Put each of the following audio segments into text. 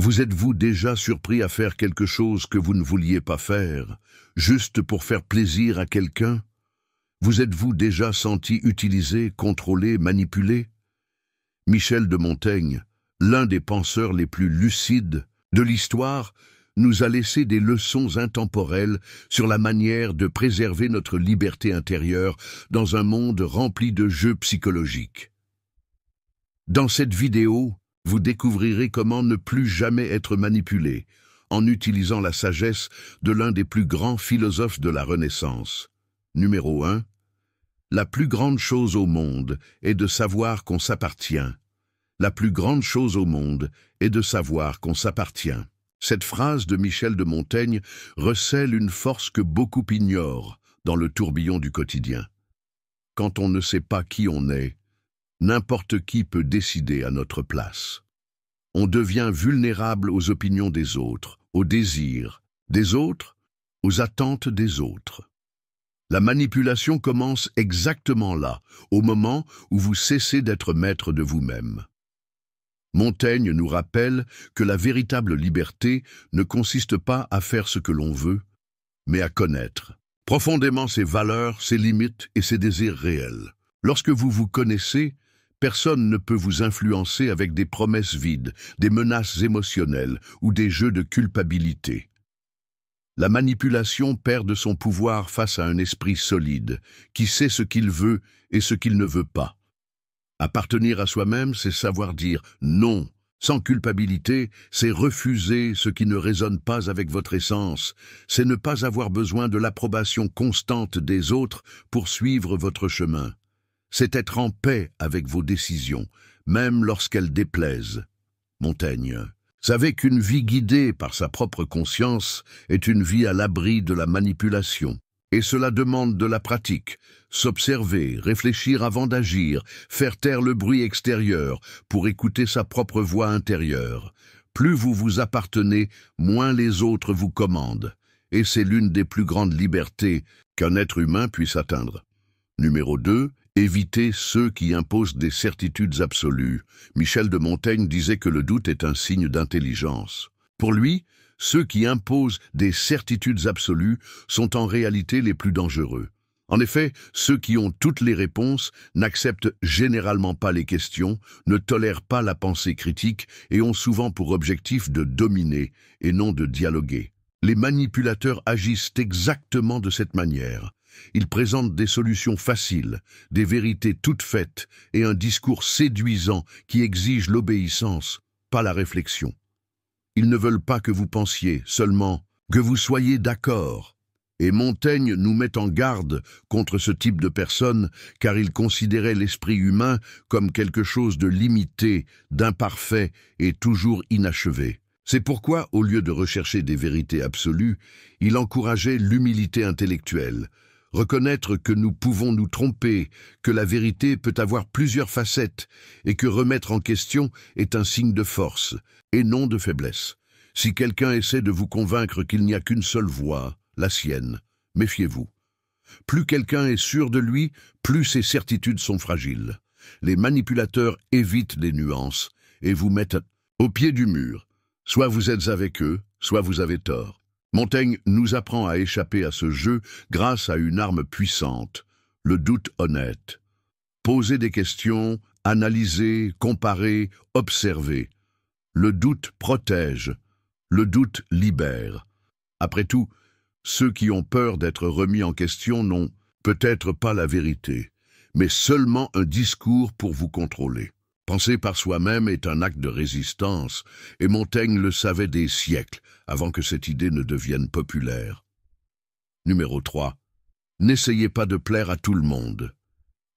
Vous êtes-vous déjà surpris à faire quelque chose que vous ne vouliez pas faire, juste pour faire plaisir à quelqu'un? Vous êtes-vous déjà senti utilisé, contrôlé, manipulé? Michel de Montaigne, l'un des penseurs les plus lucides de l'histoire, nous a laissé des leçons intemporelles sur la manière de préserver notre liberté intérieure dans un monde rempli de jeux psychologiques. Dans cette vidéo, vous découvrirez comment ne plus jamais être manipulé, en utilisant la sagesse de l'un des plus grands philosophes de la Renaissance. Numéro 1. La plus grande chose au monde est de savoir qu'on s'appartient. La plus grande chose au monde est de savoir qu'on s'appartient. Cette phrase de Michel de Montaigne recèle une force que beaucoup ignorent dans le tourbillon du quotidien. Quand on ne sait pas qui on est, n'importe qui peut décider à notre place. On devient vulnérable aux opinions des autres, aux désirs des autres, aux attentes des autres. La manipulation commence exactement là, au moment où vous cessez d'être maître de vous-même. Montaigne nous rappelle que la véritable liberté ne consiste pas à faire ce que l'on veut, mais à connaître profondément ses valeurs, ses limites et ses désirs réels. Lorsque vous vous connaissez, personne ne peut vous influencer avec des promesses vides, des menaces émotionnelles ou des jeux de culpabilité. La manipulation perd de son pouvoir face à un esprit solide, qui sait ce qu'il veut et ce qu'il ne veut pas. Appartenir à soi-même, c'est savoir dire non, sans culpabilité, c'est refuser ce qui ne résonne pas avec votre essence, c'est ne pas avoir besoin de l'approbation constante des autres pour suivre votre chemin. C'est être en paix avec vos décisions, même lorsqu'elles déplaisent. Montaigne. Savez qu'une vie guidée par sa propre conscience est une vie à l'abri de la manipulation. Et cela demande de la pratique, s'observer, réfléchir avant d'agir, faire taire le bruit extérieur pour écouter sa propre voix intérieure. Plus vous vous appartenez, moins les autres vous commandent. Et c'est l'une des plus grandes libertés qu'un être humain puisse atteindre. Numéro 2. Évitez ceux qui imposent des certitudes absolues. Michel de Montaigne disait que le doute est un signe d'intelligence. Pour lui, ceux qui imposent des certitudes absolues sont en réalité les plus dangereux. En effet, ceux qui ont toutes les réponses n'acceptent généralement pas les questions, ne tolèrent pas la pensée critique et ont souvent pour objectif de dominer et non de dialoguer. Les manipulateurs agissent exactement de cette manière. Ils présentent des solutions faciles, des vérités toutes faites et un discours séduisant qui exige l'obéissance, pas la réflexion. Ils ne veulent pas que vous pensiez, seulement que vous soyez d'accord. Et Montaigne nous met en garde contre ce type de personnes car il considérait l'esprit humain comme quelque chose de limité, d'imparfait et toujours inachevé. C'est pourquoi, au lieu de rechercher des vérités absolues, il encourageait l'humilité intellectuelle. Reconnaître que nous pouvons nous tromper, que la vérité peut avoir plusieurs facettes et que remettre en question est un signe de force et non de faiblesse. Si quelqu'un essaie de vous convaincre qu'il n'y a qu'une seule voie, la sienne, méfiez-vous. Plus quelqu'un est sûr de lui, plus ses certitudes sont fragiles. Les manipulateurs évitent les nuances et vous mettent au pied du mur. Soit vous êtes avec eux, soit vous avez tort. Montaigne nous apprend à échapper à ce jeu grâce à une arme puissante, le doute honnête. Posez des questions, analysez, comparez, observez. Le doute protège, le doute libère. Après tout, ceux qui ont peur d'être remis en question n'ont peut-être pas la vérité, mais seulement un discours pour vous contrôler. Penser par soi-même est un acte de résistance, et Montaigne le savait des siècles, avant que cette idée ne devienne populaire. Numéro 3. N'essayez pas de plaire à tout le monde.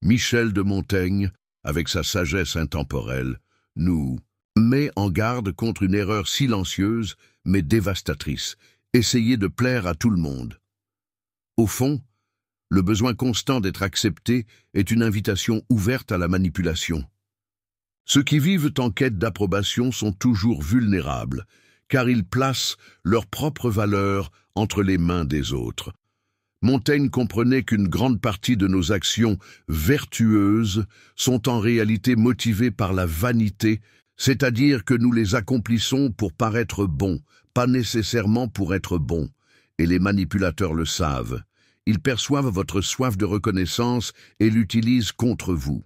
Michel de Montaigne, avec sa sagesse intemporelle, nous met en garde contre une erreur silencieuse, mais dévastatrice. Essayez de plaire à tout le monde. Au fond, le besoin constant d'être accepté est une invitation ouverte à la manipulation. Ceux qui vivent en quête d'approbation sont toujours vulnérables, car ils placent leurs propres valeurs entre les mains des autres. Montaigne comprenait qu'une grande partie de nos actions vertueuses sont en réalité motivées par la vanité, C'est-à-dire que nous les accomplissons pour paraître bons, pas nécessairement pour être bons, et les manipulateurs le savent. Ils perçoivent votre soif de reconnaissance et l'utilisent contre vous.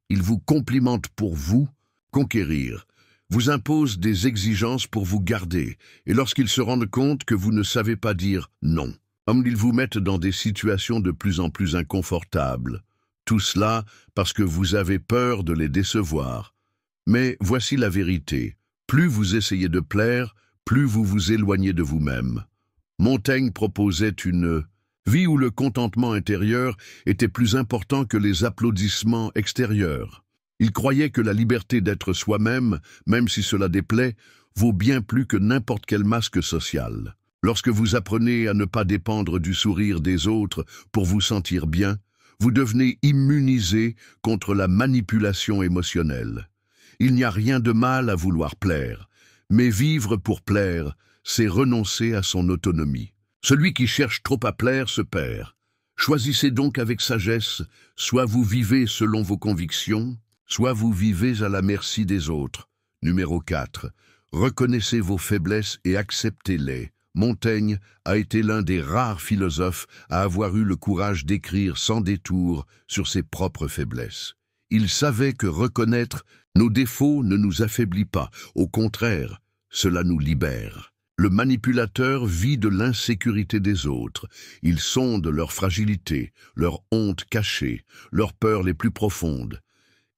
Ils vous complimentent pour vous conquérir, vous imposent des exigences pour vous garder, et lorsqu'ils se rendent compte que vous ne savez pas dire non, ils vous mettent dans des situations de plus en plus inconfortables. Tout cela parce que vous avez peur de les décevoir. Mais voici la vérité. Plus vous essayez de plaire, plus vous vous éloignez de vous-même. Montaigne proposait une vie où le contentement intérieur était plus important que les applaudissements extérieurs. Il croyait que la liberté d'être soi-même, même si cela déplaît, vaut bien plus que n'importe quel masque social. Lorsque vous apprenez à ne pas dépendre du sourire des autres pour vous sentir bien, vous devenez immunisé contre la manipulation émotionnelle. Il n'y a rien de mal à vouloir plaire, mais vivre pour plaire, c'est renoncer à son autonomie. Celui qui cherche trop à plaire se perd. Choisissez donc avec sagesse, soit vous vivez selon vos convictions, soit vous vivez à la merci des autres. Numéro 4. Reconnaissez vos faiblesses et acceptez-les. Montaigne a été l'un des rares philosophes à avoir eu le courage d'écrire sans détour sur ses propres faiblesses. Il savait que reconnaître nos défauts ne nous affaiblit pas, au contraire, cela nous libère. Le manipulateur vit de l'insécurité des autres. Il sonde leur fragilité, leur honte cachée, leurs peurs les plus profondes,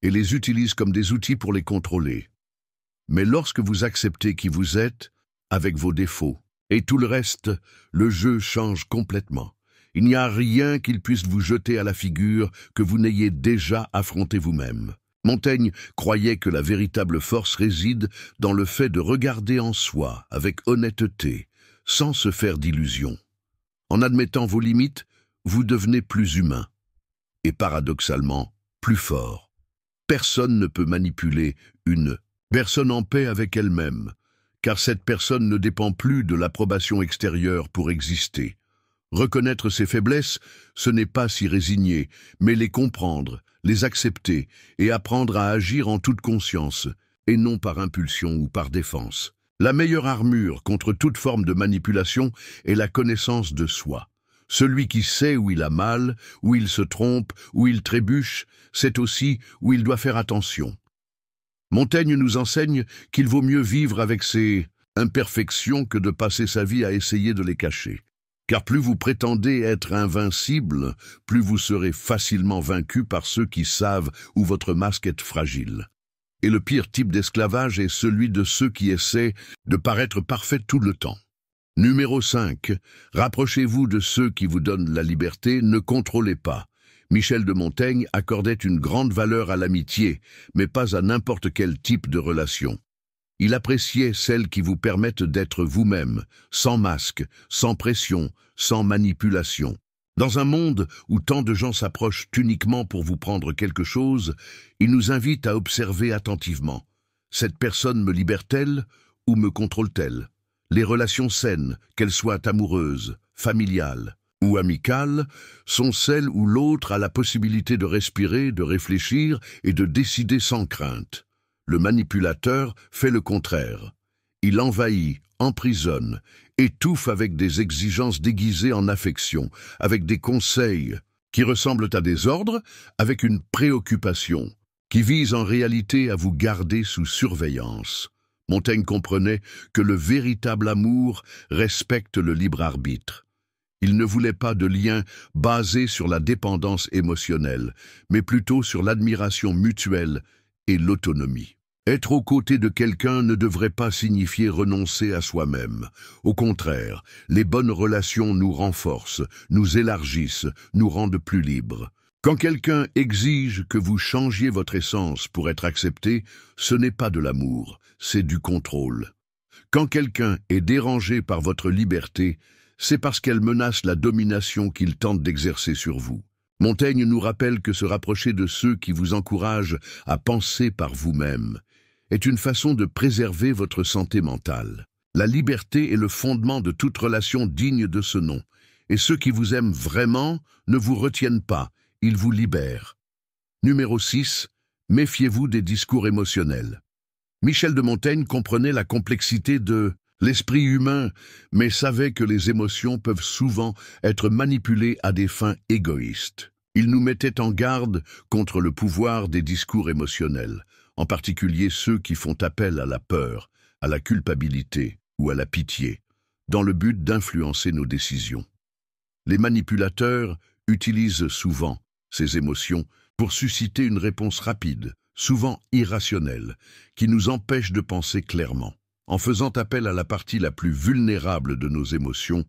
et les utilise comme des outils pour les contrôler. Mais lorsque vous acceptez qui vous êtes, avec vos défauts, et tout le reste, le jeu change complètement. Il n'y a rien qu'il puisse vous jeter à la figure que vous n'ayez déjà affronté vous-même. Montaigne croyait que la véritable force réside dans le fait de regarder en soi avec honnêteté, sans se faire d'illusions. En admettant vos limites, vous devenez plus humain, et paradoxalement, plus fort. Personne ne peut manipuler une personne en paix avec elle-même, car cette personne ne dépend plus de l'approbation extérieure pour exister. Reconnaître ses faiblesses, ce n'est pas s'y résigner, mais les comprendre, les accepter et apprendre à agir en toute conscience, et non par impulsion ou par défense. La meilleure armure contre toute forme de manipulation est la connaissance de soi. Celui qui sait où il a mal, où il se trompe, où il trébuche, sait aussi où il doit faire attention. Montaigne nous enseigne qu'il vaut mieux vivre avec ses imperfections que de passer sa vie à essayer de les cacher. Car plus vous prétendez être invincible, plus vous serez facilement vaincu par ceux qui savent où votre masque est fragile. Et le pire type d'esclavage est celui de ceux qui essaient de paraître parfaits tout le temps. Numéro 5. Rapprochez-vous de ceux qui vous donnent la liberté, ne contrôlez pas. Michel de Montaigne accordait une grande valeur à l'amitié, mais pas à n'importe quel type de relation. Il appréciait celles qui vous permettent d'être vous-même, sans masque, sans pression, sans manipulation. Dans un monde où tant de gens s'approchent uniquement pour vous prendre quelque chose, il nous invite à observer attentivement. Cette personne me libère-t-elle ou me contrôle-t-elle? Les relations saines, qu'elles soient amoureuses, familiales ou amicales, sont celles où l'autre a la possibilité de respirer, de réfléchir et de décider sans crainte. Le manipulateur fait le contraire. Il envahit, emprisonne, étouffe avec des exigences déguisées en affection, avec des conseils qui ressemblent à des ordres, avec une préoccupation qui vise en réalité à vous garder sous surveillance. Montaigne comprenait que le véritable amour respecte le libre arbitre. Il ne voulait pas de lien basé sur la dépendance émotionnelle, mais plutôt sur l'admiration mutuelle et l'autonomie. Être aux côtés de quelqu'un ne devrait pas signifier renoncer à soi-même. Au contraire, les bonnes relations nous renforcent, nous élargissent, nous rendent plus libres. Quand quelqu'un exige que vous changiez votre essence pour être accepté, ce n'est pas de l'amour, c'est du contrôle. Quand quelqu'un est dérangé par votre liberté, c'est parce qu'elle menace la domination qu'il tente d'exercer sur vous. Montaigne nous rappelle que se rapprocher de ceux qui vous encouragent à penser par vous-même est une façon de préserver votre santé mentale. La liberté est le fondement de toute relation digne de ce nom, et ceux qui vous aiment vraiment ne vous retiennent pas, ils vous libèrent. Numéro 6. Méfiez-vous des discours émotionnels. Michel de Montaigne comprenait la complexité de l'esprit humain, mais savait que les émotions peuvent souvent être manipulées à des fins égoïstes. Il nous mettait en garde contre le pouvoir des discours émotionnels, en particulier ceux qui font appel à la peur, à la culpabilité ou à la pitié, dans le but d'influencer nos décisions. Les manipulateurs utilisent souvent ces émotions pour susciter une réponse rapide, souvent irrationnelle, qui nous empêche de penser clairement. En faisant appel à la partie la plus vulnérable de nos émotions,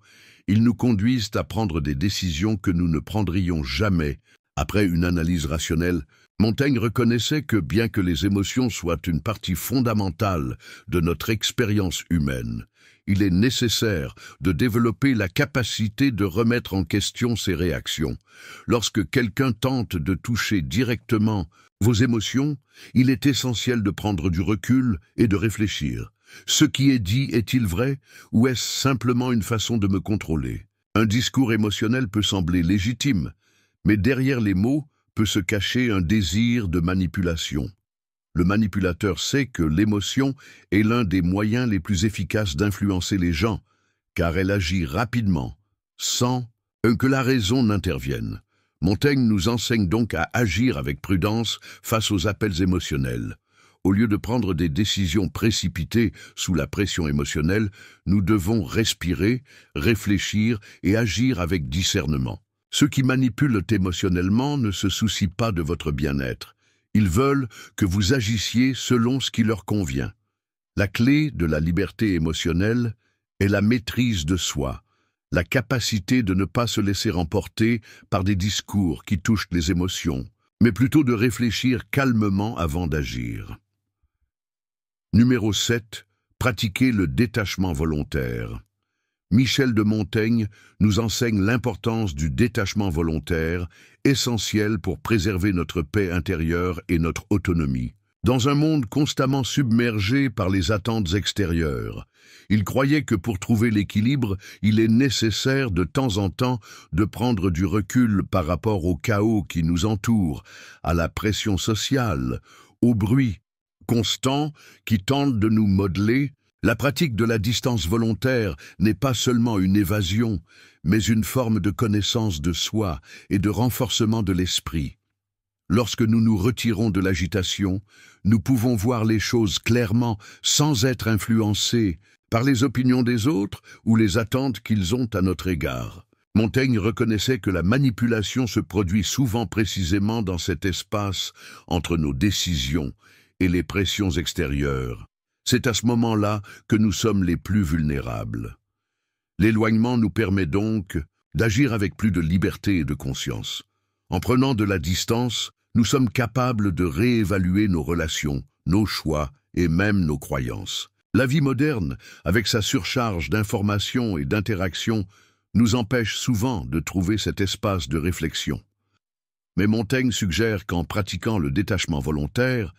ils nous conduisent à prendre des décisions que nous ne prendrions jamais après une analyse rationnelle. Montaigne reconnaissait que bien que les émotions soient une partie fondamentale de notre expérience humaine, il est nécessaire de développer la capacité de remettre en question ces réactions. Lorsque quelqu'un tente de toucher directement vos émotions, il est essentiel de prendre du recul et de réfléchir. Ce qui est dit est-il vrai ou est-ce simplement une façon de me contrôler? Un discours émotionnel peut sembler légitime, mais derrière les mots peut se cacher un désir de manipulation. Le manipulateur sait que l'émotion est l'un des moyens les plus efficaces d'influencer les gens, car elle agit rapidement, sans que la raison n'intervienne. Montaigne nous enseigne donc à agir avec prudence face aux appels émotionnels. Au lieu de prendre des décisions précipitées sous la pression émotionnelle, nous devons respirer, réfléchir et agir avec discernement. Ceux qui manipulent émotionnellement ne se soucient pas de votre bien-être. Ils veulent que vous agissiez selon ce qui leur convient. La clé de la liberté émotionnelle est la maîtrise de soi, la capacité de ne pas se laisser emporter par des discours qui touchent les émotions, mais plutôt de réfléchir calmement avant d'agir. Numéro 7. Pratiquer le détachement volontaire. Michel de Montaigne nous enseigne l'importance du détachement volontaire, essentiel pour préserver notre paix intérieure et notre autonomie. Dans un monde constamment submergé par les attentes extérieures, il croyait que pour trouver l'équilibre, il est nécessaire de temps en temps de prendre du recul par rapport au chaos qui nous entoure, à la pression sociale, au bruit constant qui tente de nous modeler. La pratique de la distance volontaire n'est pas seulement une évasion, mais une forme de connaissance de soi et de renforcement de l'esprit. Lorsque nous nous retirons de l'agitation, nous pouvons voir les choses clairement sans être influencés par les opinions des autres ou les attentes qu'ils ont à notre égard. Montaigne reconnaissait que la manipulation se produit souvent précisément dans cet espace entre nos décisions et les pressions extérieures. C'est à ce moment-là que nous sommes les plus vulnérables. L'éloignement nous permet donc d'agir avec plus de liberté et de conscience. En prenant de la distance, nous sommes capables de réévaluer nos relations, nos choix et même nos croyances. La vie moderne, avec sa surcharge d'informations et d'interactions, nous empêche souvent de trouver cet espace de réflexion. Mais Montaigne suggère qu'en pratiquant le détachement volontaire,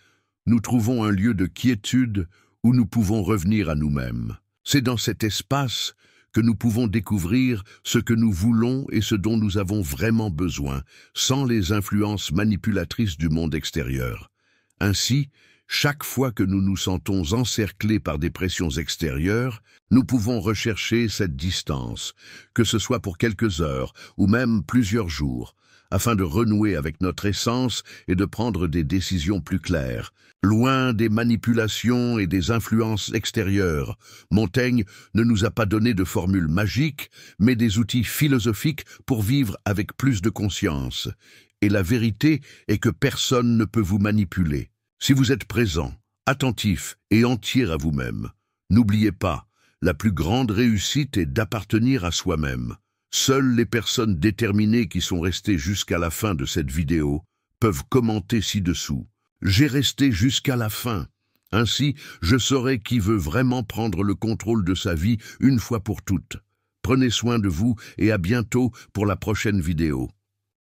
nous trouvons un lieu de quiétude où nous pouvons revenir à nous-mêmes. C'est dans cet espace que nous pouvons découvrir ce que nous voulons et ce dont nous avons vraiment besoin, sans les influences manipulatrices du monde extérieur. Ainsi, chaque fois que nous nous sentons encerclés par des pressions extérieures, nous pouvons rechercher cette distance, que ce soit pour quelques heures ou même plusieurs jours, afin de renouer avec notre essence et de prendre des décisions plus claires. Loin des manipulations et des influences extérieures, Montaigne ne nous a pas donné de formules magiques, mais des outils philosophiques pour vivre avec plus de conscience. Et la vérité est que personne ne peut vous manipuler. Si vous êtes présent, attentif et entier à vous-même, n'oubliez pas, la plus grande réussite est d'appartenir à soi-même. Seules les personnes déterminées qui sont restées jusqu'à la fin de cette vidéo peuvent commenter ci-dessous. J'ai resté jusqu'à la fin. Ainsi, je saurai qui veut vraiment prendre le contrôle de sa vie une fois pour toutes. Prenez soin de vous et à bientôt pour la prochaine vidéo.